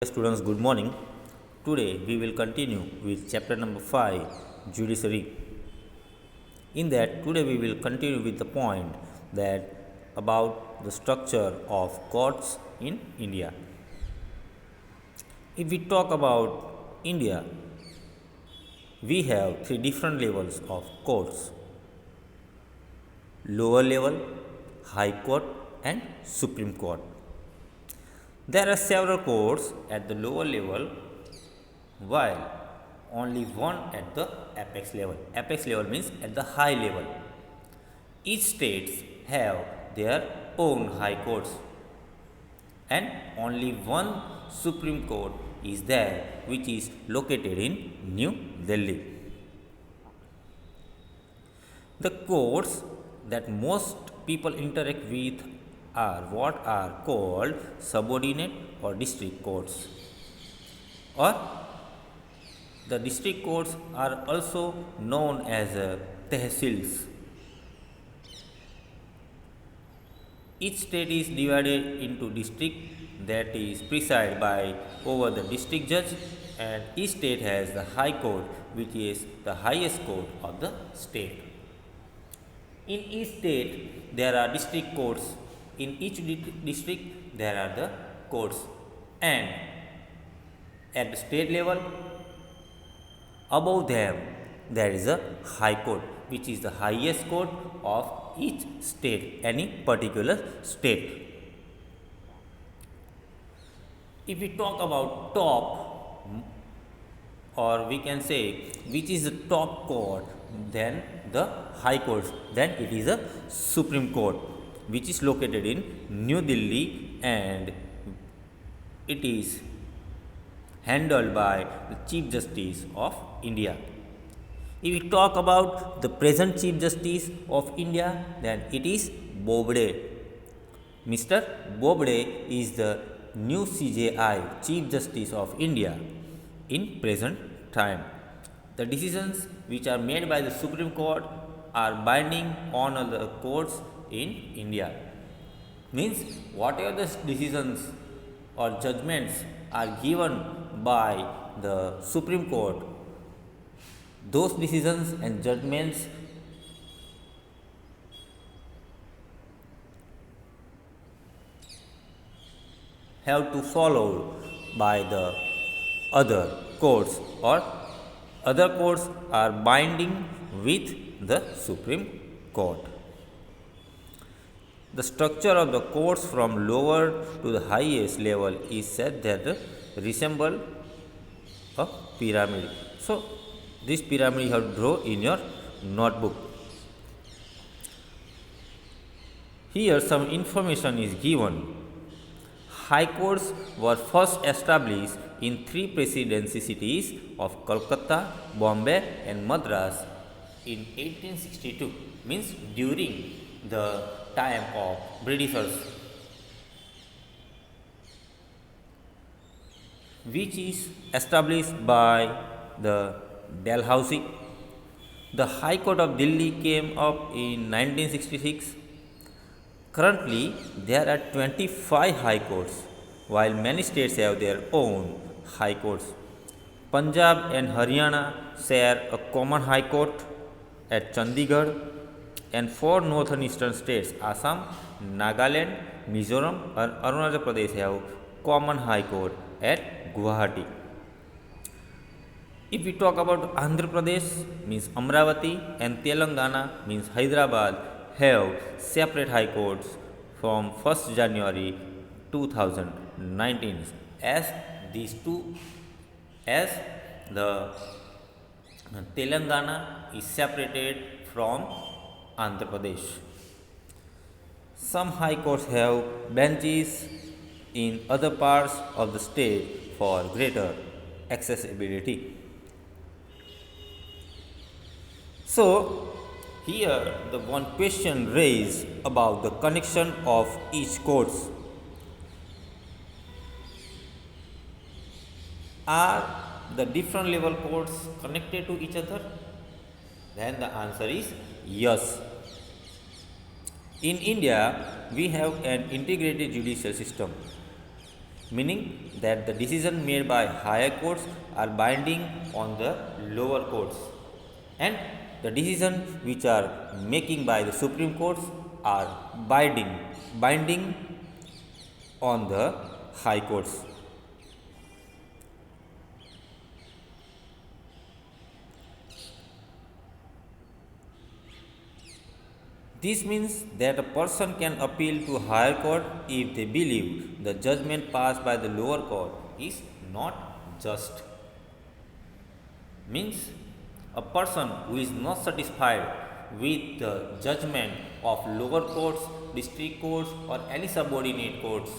Students, good morning. Today we will continue with chapter number 5, Judiciary. In that, today we will continue with the point that about the structure of courts in India. If we talk about India, we have three different levels of courts: lower level, high court, and supreme court. There are several courts at the lower level while only one at the apex level. Apex level means at the high level. Each states have their own high courts and only one supreme court is there, which is located in New Delhi. The courts that most people interact with are what are called subordinate or district courts, or the district courts are also known as tehsils. Each state is divided into district that is presided by over the district judge, and each state has the high court, which is the highest court of the state. In each state there are district courts. In each district there are the courts, and at the state level above them there is a high court, which is the highest court of each state, any particular state. If we talk about top, or we can say which is the top court, then the high courts, then it is a supreme court, which is located in New Delhi, and it is handled by the Chief Justice of India. If we talk about the present Chief Justice of India, then it is Bobde. Mr. Bobde is the new CJI, Chief Justice of India, in present time. The decisions which are made by the Supreme Court are binding on all the courts in India. Means whatever the decisions or judgments are given by the Supreme Court, those decisions and judgments have to follow by the other courts, or other courts are binding with the Supreme Court. The structure of the courts from lower to the highest level is said that resemble a pyramid. So, this pyramid you have to draw in your notebook. Here some information is given. High courts were first established in three presidency cities of Kolkata, Bombay and Madras in 1862, means during the time of Britishers, which is established by the Dalhousie. The High Court of Delhi came up in 1966. Currently, there are 25 high courts, while many states have their own high courts. Punjab and Haryana share a common high court at Chandigarh, and four northern eastern states, Assam, Nagaland, Mizoram and Arunachal Pradesh, have common high court at Guwahati. If we talk about Andhra Pradesh, means Amravati, and Telangana, means Hyderabad, have separate high courts from 1st January 2019, as these two, as the Telangana is separated from Andhra Pradesh. Some high courts have benches in other parts of the state for greater accessibility. So, here the one question raised about the connection of each courts. Are the different level courts connected to each other? Then the answer is yes. In India, we have an integrated judicial system. meaning that the decision made by higher courts are binding on the lower courts, and the decision which are making by the supreme courts are binding on the high courts. This means that a person can appeal to higher court if they believe the judgment passed by the lower court is not just. Means a person who is not satisfied with the judgment of lower courts, district courts, or any subordinate courts,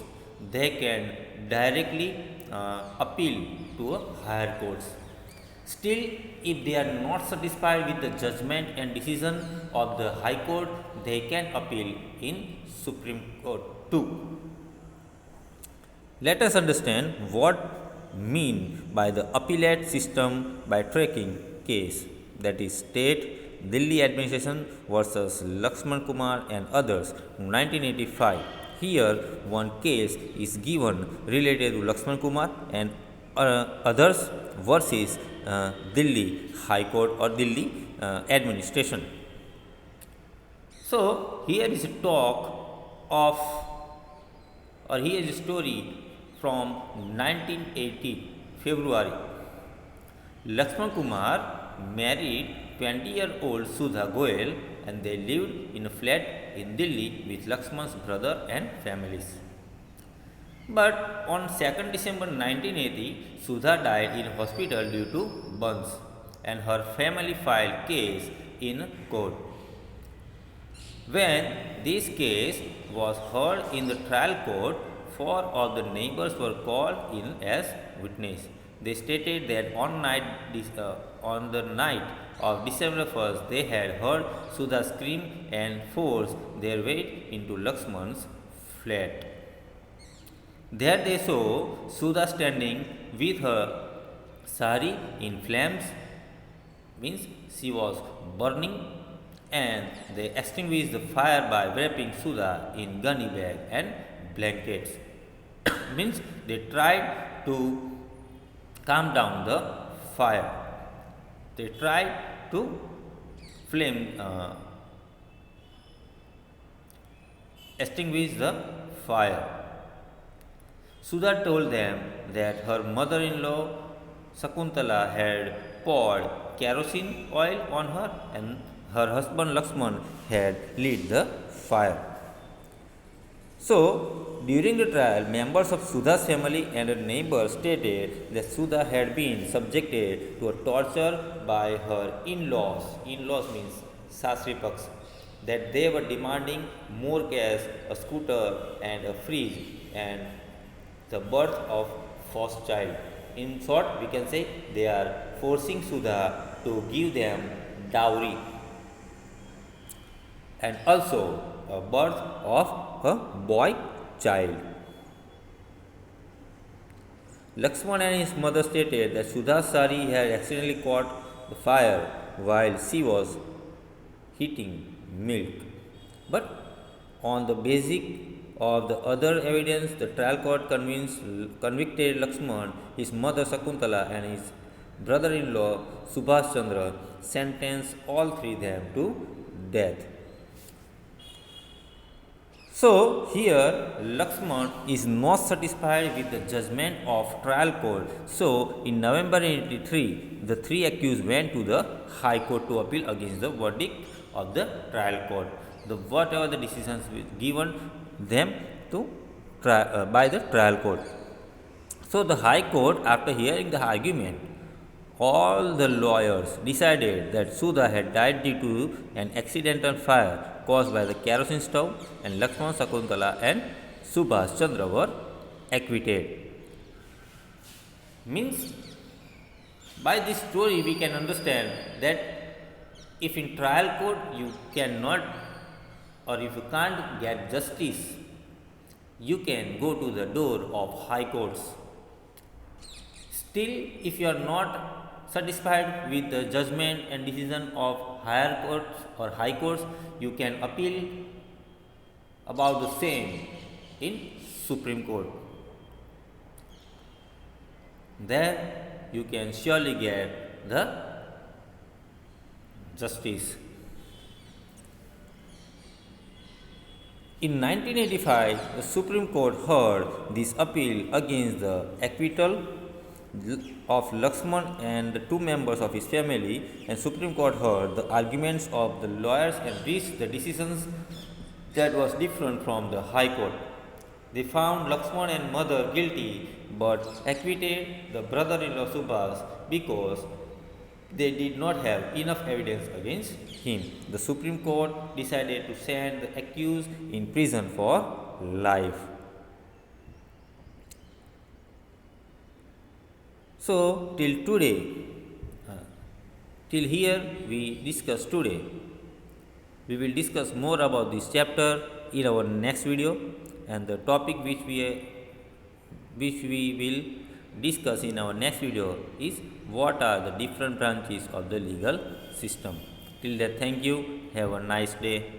they can directly appeal to a higher courts. Still, if they are not satisfied with the judgment and decision of the High Court, they can appeal in Supreme Court too. Let us understand what mean by the appellate system by tracking case, that is State Delhi Administration versus Lakshman Kumar and others 1985. Here one case is given related to Lakshman Kumar and others versus Delhi High Court or Delhi administration. So here is a talk of, or here is a story from 1980 February. Lakshman Kumar married 20-year-old Sudha Goel and they lived in a flat in Delhi with Lakshman's brother and families. But on 2nd December 1980, Sudha died in hospital due to burns and her family filed case in court. When this case was heard in the trial court, 4 of the neighbors were called in as witness. They stated that on the night of December 1st, they had heard Sudha scream and force their way into Lakshman's flat. There they saw Sudha standing with her sari in flames, means she was burning, and they extinguished the fire by wrapping Sudha in gunny bag and blankets. Means they tried to calm down the fire. They tried to flame extinguish the fire. Sudha told them that her mother-in-law Sakuntala had poured kerosene oil on her and her husband Lakshman had lit the fire. So, during the trial, members of Sudha's family and her neighbors stated that Sudha had been subjected to a torture by her in-laws. In-laws means Sasri Paks. That they were demanding more cash, a scooter and a fridge and the birth of first child. In short, we can say they are forcing Sudha to give them dowry and also a birth of a boy child. Lakshman and his mother stated that Sudha's sari had accidentally caught the fire while she was heating milk. But on the basis of the other evidence, the trial court convicted Lakshman, his mother Sakuntala, and his brother-in-law Subhash Chandra, sentenced all three of them to death. So here Lakshman is not satisfied with the judgment of trial court. So in November 1983, the three accused went to the High Court to appeal against the verdict of the trial court. The whatever the decisions given them to by the trial court. So the High Court, after hearing the argument, all the lawyers decided that Sudha had died due to an accidental fire caused by the kerosene stove, and Lakshman, Sakuntala and Subhash Chandra were acquitted. Means by this story we can understand that if in trial court you cannot or if you can't get justice, you can go to the door of high courts. Still, if you are not satisfied with the judgment and decision of higher courts or high courts, you can appeal about the same in Supreme Court. there you can surely get the justice. In 1985, the Supreme Court heard this appeal against the acquittal of Lakshman and the two members of his family, and Supreme Court heard the arguments of the lawyers and reached the decisions that was different from the High Court. They found Lakshman and mother guilty but acquitted the brother-in-law Subhas because they did not have enough evidence against him. The Supreme Court decided to send the accused in prison for life. So, till here we discuss today. We will discuss more about this chapter in our next video, and the topic which we will discuss in our next video is what are the different branches of the legal system. Till then, thank you. Have a nice day.